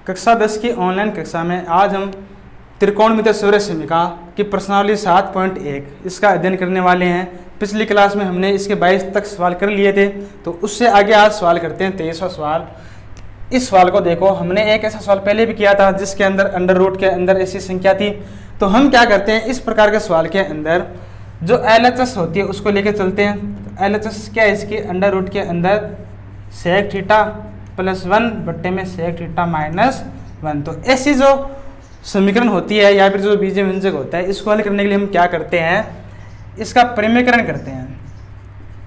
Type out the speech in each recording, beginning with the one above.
कक्षा 10 की ऑनलाइन कक्षा में आज हम त्रिकोणमितीय सौर समीकरण की प्रश्नावली 7.1 इसका अध्ययन करने वाले हैं। पिछली क्लास में हमने इसके 22 तक सवाल कर लिए थे, तो उससे आगे आज सवाल करते हैं 23वां सवाल। इस सवाल को देखो, हमने एक ऐसा सवाल पहले भी किया था जिसके अंदर अंडर रूट के अंदर ऐसी संख्या थी। तो हम क्या करते हैं, इस प्रकार के सवाल के अंदर जो LHS होती है उसको लेके चलते हैं। LHS क्या है इसकी, अंडर रूट के अंदर सेक थीटा प्लस 1 बट्टे में सेक थीटा माइनस 1। तो ऐसी जो समीकरण होती है या फिर जो बीजीय व्यंजक होता है, इसको हल करने के लिए हम क्या करते हैं, इसका परिमेयकरण करते हैं।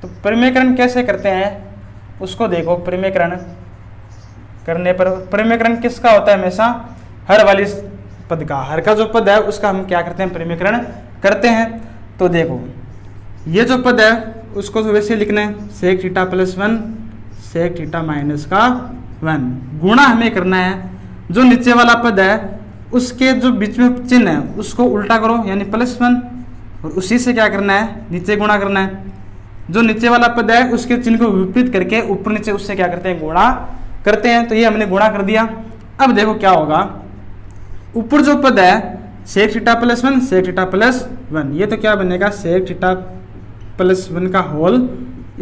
तो परिमेयकरण कैसे करते हैं उसको देखो। परिमेयकरण करने पर परिमेयकरण किसका होता है, हमेशा हर वाली पद का, हर का जो पद है उसका हम क्या करते हैं, परिमेयकरण करते हैं। तो देखो ये जो पद है उसको तो वैसे लिखना है, sec theta plus 1 sec theta minus का 1 गुणा हमें करना है। जो नीचे वाला पद है उसके जो बीच में चिन्ह है उसको उल्टा करो यानी प्लस 1, और उसी से क्या करना है, नीचे गुणा करना है। जो नीचे वाला पद है उसके चिन्ह को विपरीत करके ऊपर नीचे उससे क्या करते हैं, गुणा करते हैं। तो ये हमने गुणा कर दिया। अब देखो क्या होगा, ऊपर जो पद है sec theta plus 1 sec theta plus 1, ये तो क्या बनेगा, सेक थीटा प्लस 1 का होल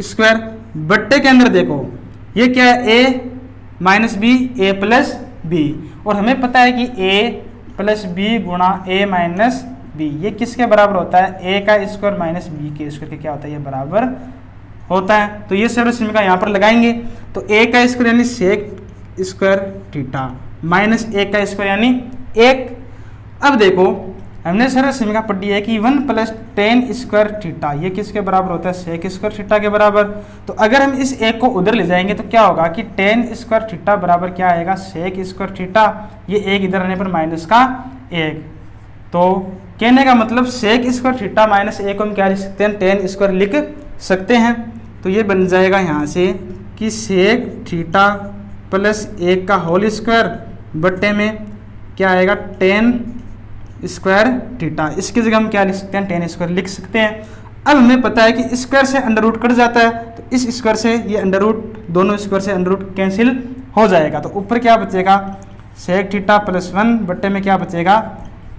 स्क्वायर बट्टे के अंदर देखो ये क्या है, a minus B A plus B, और हमें पता है कि a प्लस बी गुणा a माइनस बी ये किसके बराबर होता है, a का स्क्वायर माइनस b के स्क्वायर के क्या होता है, ये बराबर होता है। तो ये सौर समीकरण यहाँ पर लगाएंगे। तो a का स्क्वायर यानी sec square theta minus a का स्क्वायर यानी 1। अब देखो हमने सौर समीकरण पढ़ी है कि 1 प्लस टेन स्क्वायर थीटा ये किसके बराबर होता है, सेक स्क्वायर थीटा के बराबर। तो अगर हम इस एक को उधर ले जाएंगे तो क्या होगा कि टेन स्क्वायर थीटा बराबर क्या आएगा, सेक स्क्वायर थीटा, ये एक इधर आने पर माइनस का 1। तो कहने का मतलब सेक स्क्वायर थीटा माइनस 1 को हम क्या लिख सकते हैं, टेन स्क्वायर लिख सकते हैं। तो ये बन जाएगा यहाँ से कि सेक थीटा प्लस 1 का होल स्क्वायर बट्टे में क्या आएगा, टेन स्क्वायर थीटा। इसकी जगह हम क्या लिख सकते हैं, टेन स्क्वायर लिख सकते हैं। अब हमें पता है कि स्क्वायर से अंडर रूट कट जाता है, तो इस स्क्वायर से ये अंडर रूट, दोनों स्क्वायर से अंडर रूट कैंसिल हो जाएगा। तो ऊपर क्या बचेगा, सेक थीटा प्लस 1 बट्टे में क्या बचेगा,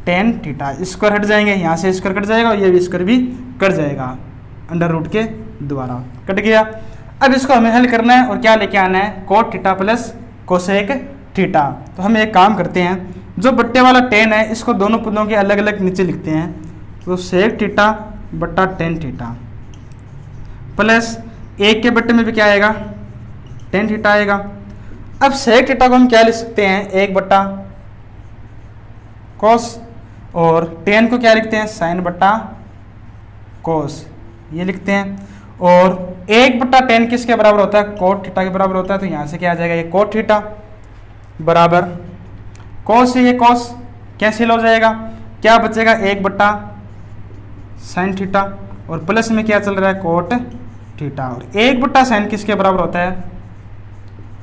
टेन थीटा। स्क्वायर हट जाएंगे, यहाँ से स्क्वायर कट जाएगा और ये भी स्क्वायर भी कट जाएगा अंडर रूट के द्वारा, कट गया। अब इसको हमें हल करना है और क्या लेके आना है, cot theta plus cosec theta. तो हम एक काम करते हैं, जो बट्टे वाला टेन है इसको दोनों पदों के अलग अलग नीचे लिखते हैं। तो सेक थीटा बट्टा टेन थीटा प्लस 1 के बट्टे में भी क्या आएगा, टेन थीटा आएगा। अब सेक थीटा को हम क्या लिख सकते हैं, 1 बट्टा कोस, और टेन को क्या लिखते हैं, साइन बट्टा कोस, ये लिखते हैं। और 1 बट्टा टेन किसके बराबर होता है, कोट थीटा के बराबर होता है। तो यहाँ से क्या आ जाएगा, ये कोट थीटा बराबर कॉस से ये कॉस कैंसिल हो जाएगा, क्या बचेगा, 1 बट्टा साइन थीटा, और प्लस में क्या चल रहा है, कोट थीटा। और 1 बट्टा साइन किसके बराबर होता है,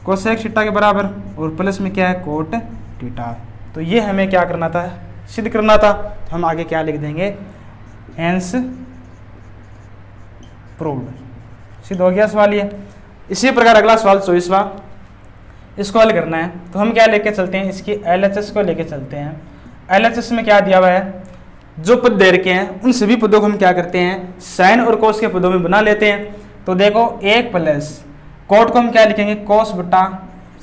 कोसेक थीटा के बराबर, और प्लस में क्या है, कोट थीटा। तो ये हमें क्या करना था, सिद्ध करना था। तो हम आगे क्या लिख देंगे, हेंस प्रूव्ड, सिद्ध हो गया सवाल ये। इसी प्रकार अगला सवाल 24वां, इसको हल करना है। तो हम क्या लेके चलते हैं, इसकी LHS को लेके चलते हैं। LHS में क्या दिया हुआ है, जो पद दे रखे हैं उन सभी पदों को हम क्या करते हैं, साइन और कोस के पदों में बना लेते हैं। तो देखो 1 प्लस कोट को हम क्या लिखेंगे, कोस बटा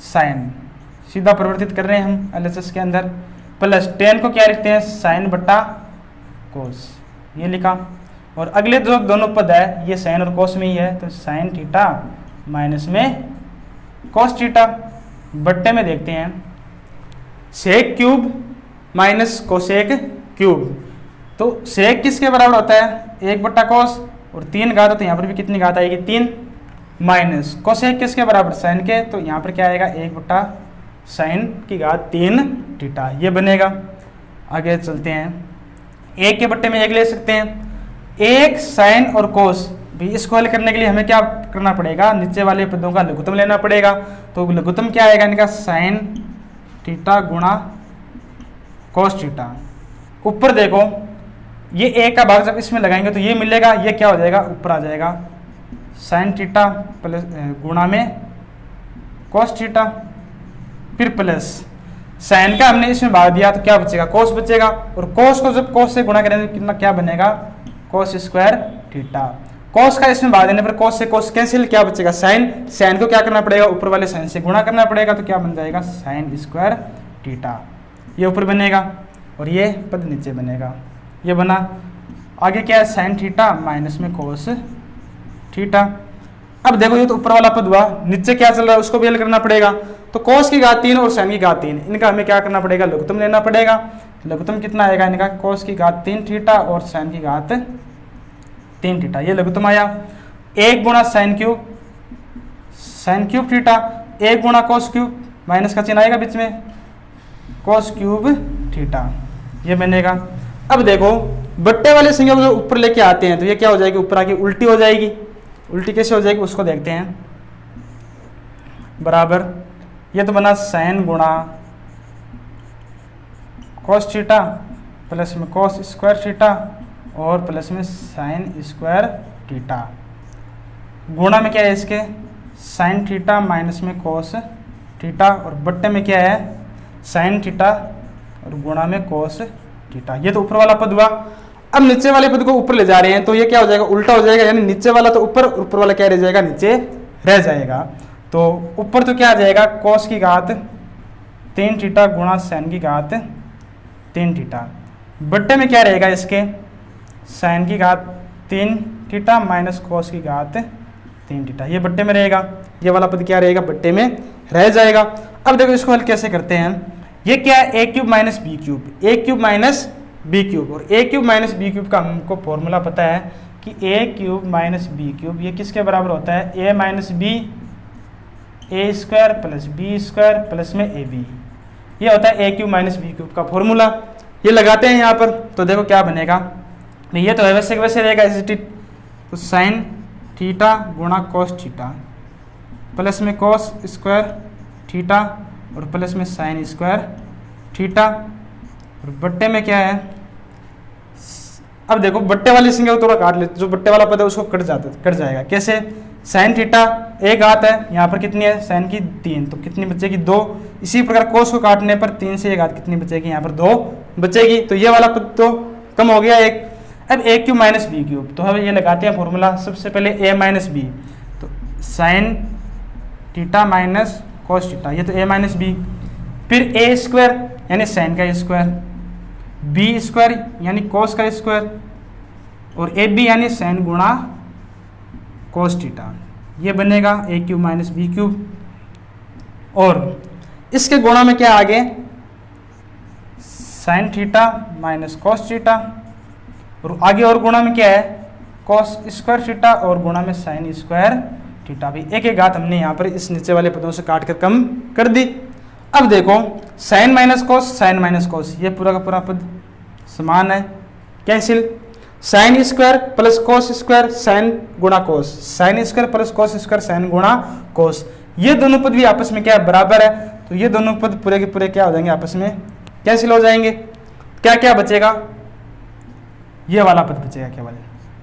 साइन, सीधा परिवर्तित कर रहे हैं हम LHS के अंदर, प्लस टेन को क्या लिखते हैं, साइन बटा कोस, ये लिखा। और अगले जो दोनों पद है ये साइन और कोस में ही है, तो साइन थीटा माइनस में कोस थीटा बट्टे में देखते हैं sec cube minus cosec cube. तो सेक किसके बराबर होता है, 1 बट्टा कोस, और 3 घात, तो यहाँ पर भी कितनी घात आएगी, 3, माइनस कोसेक किसके बराबर, साइन के, तो यहाँ पर क्या आएगा, 1 बट्टा साइन की घात 3 थीटा, ये बनेगा। आगे चलते हैं, 1 के बट्टे में 1 ले सकते हैं, 1 साइन और कोस भी। इसको हल करने के लिए हमें क्या करना पड़ेगा, नीचे वाले पदों का लघुत्तम लेना पड़ेगा। तो लघुत्तम क्या आएगा इनका, साइन थीटा गुणा कोस थीटा। ऊपर देखो ये 1 का भाग जब इसमें लगाएंगे तो ये मिलेगा, ये क्या हो जाएगा, ऊपर आ जाएगा साइन थीटा प्लस गुणा में कॉस थीटा, फिर प्लस साइन का हमने इसमें भाग दिया तो क्या बचेगा, कोस बचेगा, और कोस को जब कोस से गुणा करेंगे तो कितना क्या बनेगा, कोस स्क्वायर थीटा। कोस का इसमें भाग देने पर कोस से कोस कैंसिल, क्या बचेगा साइन, साइन को क्या करना पड़ेगा, ऊपर वाले साइन से गुणा करना पड़ेगा तो क्या बन जाएगा साइन स्क्वायर थीटा। ये ऊपर बनेगा और ये पद नीचे बनेगा, ये बना। आगे क्या है साइन थीटा माइनस में कोस थीटा। अब देखो ये तो ऊपर वाला पद हुआ, नीचे क्या चल रहा है उसको भी हल करना पड़ेगा। तो कोस की घात 3 और साइन की घात 3, इनका हमें क्या करना पड़ेगा, लघुत्तम लेना पड़ेगा। लघुत्तम कितना आएगा इनका, कोस की घात 3 थीटा और साइन की घात 3 थीटा, ये लघुत्तम आया। 1 गुणा साइन क्यूब थीटा, 1 गुणा कोस क्यूब, माइनस का चिन्ह आएगा बीच में, कोस क्यूब थीटा, ये बनेगा। अब देखो बट्टे वाले संख्या को ऊपर लेके आते हैं तो ये क्या हो जाएगी, ऊपर आके उल्टी हो जाएगी। उल्टी कैसे हो जाएगी उसको देखते हैं। बराबर ये तो बना साइन गुणा कोस थीटा प्लस में कोस स्क्वायर थीटा और प्लस में साइन स्क्वायर थीटा। गुणा में क्या है इसके, साइन थीटा माइनस में कोस थीटा, और बट्टे में क्या है साइन थीटा और गुणा में कोस थीटा। ये तो ऊपर वाला पद हुआ। अब नीचे वाले पद को ऊपर ले जा रहे हैं तो ये क्या हो जाएगा, उल्टा हो जाएगा, यानी नीचे वाला तो ऊपर, ऊपर वाला क्या रह जाएगा, नीचे रह जाएगा। तो ऊपर तो क्या आ जाएगा, कोस की घात 3 थीटा गुणा साइन की घात 3 थीटा। बट्टे में क्या रहेगा इसके, साइन की घात 3 थीटा माइनस कोस की घात 3 थीटा, ये बट्टे में रहेगा। ये वाला पद क्या रहेगा, बट्टे में रह जाएगा। अब देखो इसको हल कैसे करते हैं। ये क्या है, A cube minus B cube, A cube minus B cube, और A cube minus B cube का हमको फॉर्मूला पता है कि A cube minus B cube ये किसके बराबर होता है, A minus B, A square plus B square plus में ए बी, ये होता है A cube minus B cube का फॉर्मूला। ये लगाते हैं यहाँ पर तो देखो क्या बनेगा, ये तो है वैसे वैसे रहेगा तो साइन थीटा गुणा कोस थीटा प्लस में कोस स्क्वायर थीटा और प्लस में साइन स्क्वायर थीटा, और बट्टे में क्या है। अब देखो बट्टे वाली संख्या को थोड़ा काट लेते, जो बट्टे वाला पद है उसको कट जाएगा। कैसे, साइन थीटा एक घात है, यहाँ पर कितनी है साइन की 3, तो कितनी बचेगी 2। इसी प्रकार कोस को काटने पर 3 से 1 घात कितनी बचेगी, यहाँ पर 2 बचेगी। तो ये वाला पद तो कम हो गया एक। अब ए क्यूब माइनस बी क्यूब, तो हम ये लगाते हैं फॉर्मूला। सबसे पहले ए माइनस बी, तो sign theta minus cos theta, ये तो ए माइनस बी। फिर ए स्क्वायर यानी साइन का स्क्वायर, बी स्क्वायर यानी कोस का स्क्वायर, और ए बी यानी साइन गुणा कोस थीटा, ये बनेगा ए क्यूब माइनस बी क्यूब। और इसके गुणा में क्या आगे, sign theta minus cos theta, और आगे और गुणा में क्या है, कोस स्क्वायर थीटा और गुणा में साइन स्क्वायर थीटा। भी एक एक घात हमने यहाँ पर इस नीचे वाले पदों से काट कर कम कर दी। अब देखो साइन माइनस कोस, ये पूरा का पूरा पद समान है, cancel. Sine square plus cos square sine गुणा cos, sine square plus cos square sine गुणा कोस, ये दोनों पद भी आपस में क्या है, बराबर है। तो ये दोनों पद पूरे के पूरे क्या हो जाएंगे, आपस में कैंसिल हो जाएंगे। क्या क्या बचेगा, ये वाला पद बचेगा केवल,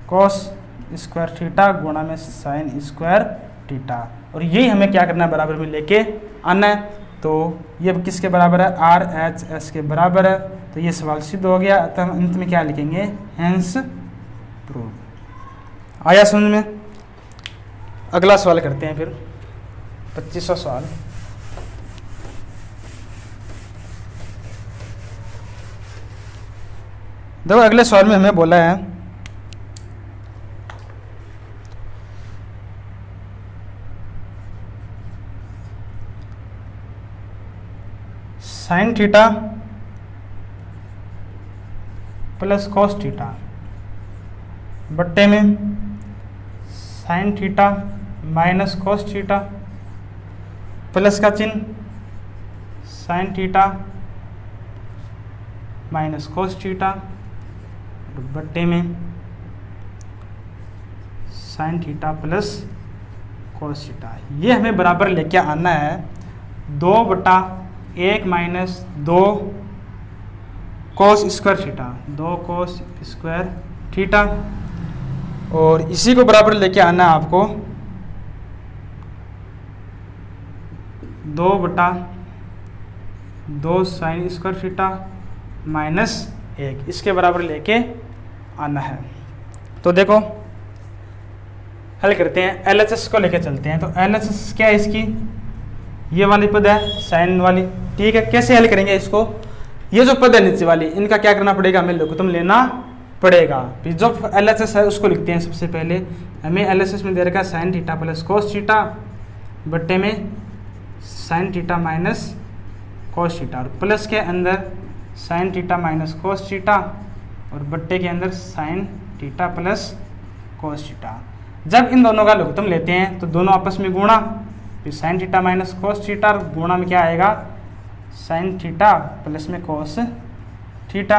कोस स्क्वायर थीटा गुणा में साइन स्क्वायर थीटा, और यही हमें क्या करना है, बराबर में लेके आना है। तो ये किसके बराबर है, आर एच एस के बराबर है। तो ये सवाल सिद्ध हो गया। तो हम अंत में क्या लिखेंगे, हेंस प्रूव। आया समझ में। अगला सवाल करते हैं फिर 25वां सवाल। देखो अगले सवाल में हमें बोला है sign theta plus cos theta बट्टे में sign theta minus cos theta plus का चिन्ह sign theta minus cos theta बट्टे में sign theta plus cos theta. ये हमें बराबर लेके आना है 2/1 minus 2 cos square theta, 2 cos square theta, और इसी को बराबर लेके आना है आपको 2/, 2 साइन स्क्वायर थीटा माइनस 1 इसके बराबर लेके आना है। तो देखो हल करते हैं, LHS को लेके चलते हैं। तो LHS क्या है इसकी, ये वाली पद है साइन वाली, ठीक है। कैसे हल करेंगे इसको, ये जो पद है नीचे वाली इनका क्या करना पड़ेगा, हमें लोगोतम लेना पड़ेगा। फिर जो LHS है उसको लिखते हैं। सबसे पहले हमें LHS में दे रखा है sign theta plus cos theta बट्टे में sign theta minus cos theta, और प्लस के अंदर sign theta minus cos theta और बट्टे के अंदर sign theta plus cos theta. जब इन दोनों का लघुत्तम लेते हैं तो दोनों आपस में गुणा, फिर sign theta minus cos theta, गुणा में क्या आएगा साइन थीटा प्लस में कोस थीटा।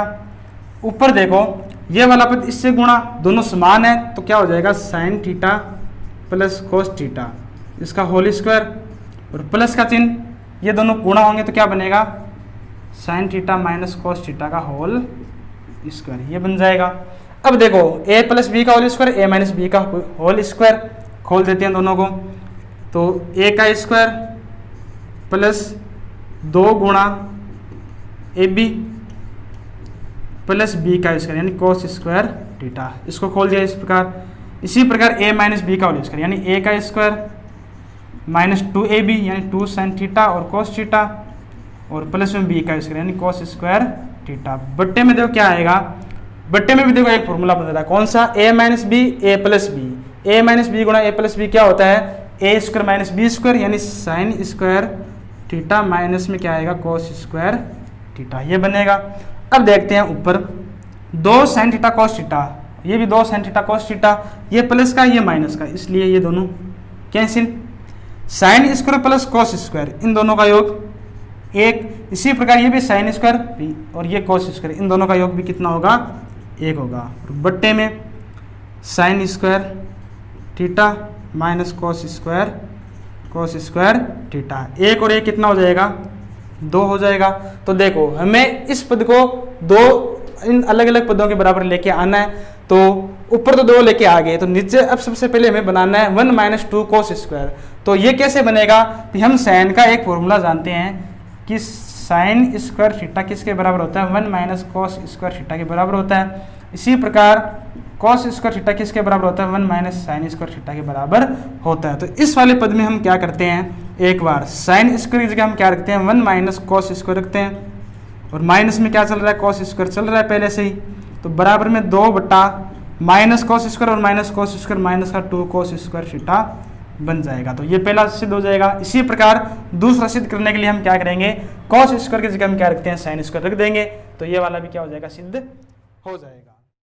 ऊपर देखो ये वाला पद इससे गुणा, दोनों समान है तो क्या हो जाएगा sine theta plus cos theta इसका होल स्क्वायर, और प्लस का चिन्ह, ये दोनों गुणा होंगे तो क्या बनेगा sine theta minus cos theta का होल स्क्वायर, ये बन जाएगा। अब देखो a प्लस बी का whole square, a minus B का होल स्क्वायर, खोल देते हैं दोनों को। तो a का स्क्वायर प्लस 2 गुणा ए बी प्लस बी का स्क्वायर यानी कोस स्क्वायर थीटा, इसको खोल दिया इस प्रकार। इसी प्रकार a माइनस बी का होल स्क्वायर यानी a का स्क्वायर माइनस 2ab यानी 2 साइन थीटा और कोस थीटा, और प्लस में b का स्क्वायर यानी कोस स्क्वायर थीटा। बट्टे में देखो क्या आएगा, बट्टे में भी देखो एक फॉर्मूला बन जाता है, कौन सा, a minus B A plus B, A minus B गुणा ए प्लस बी क्या होता है A square minus B square यानी साइन स्क्वायर थीटा माइनस में क्या आएगा कोस स्क्वायर थीटा, ये बनेगा। अब देखते हैं ऊपर 2 साइन थीटा कोस थीटा, ये भी 2 साइन थीटा कोस थीटा, ये प्लस का ये माइनस का, इसलिए ये दोनों cancel. Sine square plus cos square इन दोनों का योग 1, इसी प्रकार ये भी साइन स्क्वायर और ये कोस स्क्वायर इन दोनों का योग भी कितना होगा 1 होगा। और बट्टे में sign square theta minus cos square theta, 1 और 1 कितना हो जाएगा 2 हो जाएगा। तो देखो हमें इस पद को 2 इन अलग अलग पदों के बराबर लेके आना है। तो ऊपर तो 2 लेके आ गए, तो नीचे अब सबसे पहले हमें बनाना है 1 माइनस 2 कोस स्क्वायर। तो ये कैसे बनेगा, तो हम साइन का एक फॉर्मूला जानते हैं कि साइन स्क्वायर थीटा किसके बराबर होता है 1 माइनस कोस स्क्वायर थीटा के बराबर होता है। इसी प्रकार कोस स्क्वायर थीटा किसके बराबर होता है 1 माइनस साइन स्क्वायर थीटा के बराबर होता है। तो इस वाले पद में हम क्या करते हैं, एक बार साइन स्क्वायर की जगह हम क्या रखते हैं 1 माइनस कोस स्क्वायर रखते हैं, और माइनस में क्या चल रहा है कोस स्क्वायर चल रहा है पहले से ही, तो बराबर में 2 बटा माइनस कोस स्क्वायर और माइनस कोस स्क्वायर माइनस का 2 कोस स्क्वायर थीटा बन जाएगा। तो ये पहला सिद्ध हो जाएगा। इसी प्रकार दूसरा सिद्ध करने के लिए हम क्या करेंगे, कोस स्क्वायर की जगह हम क्या रखते हैं साइन स्क्वायर रख देंगे, तो ये वाला भी क्या हो जाएगा सिद्ध हो जाएगा।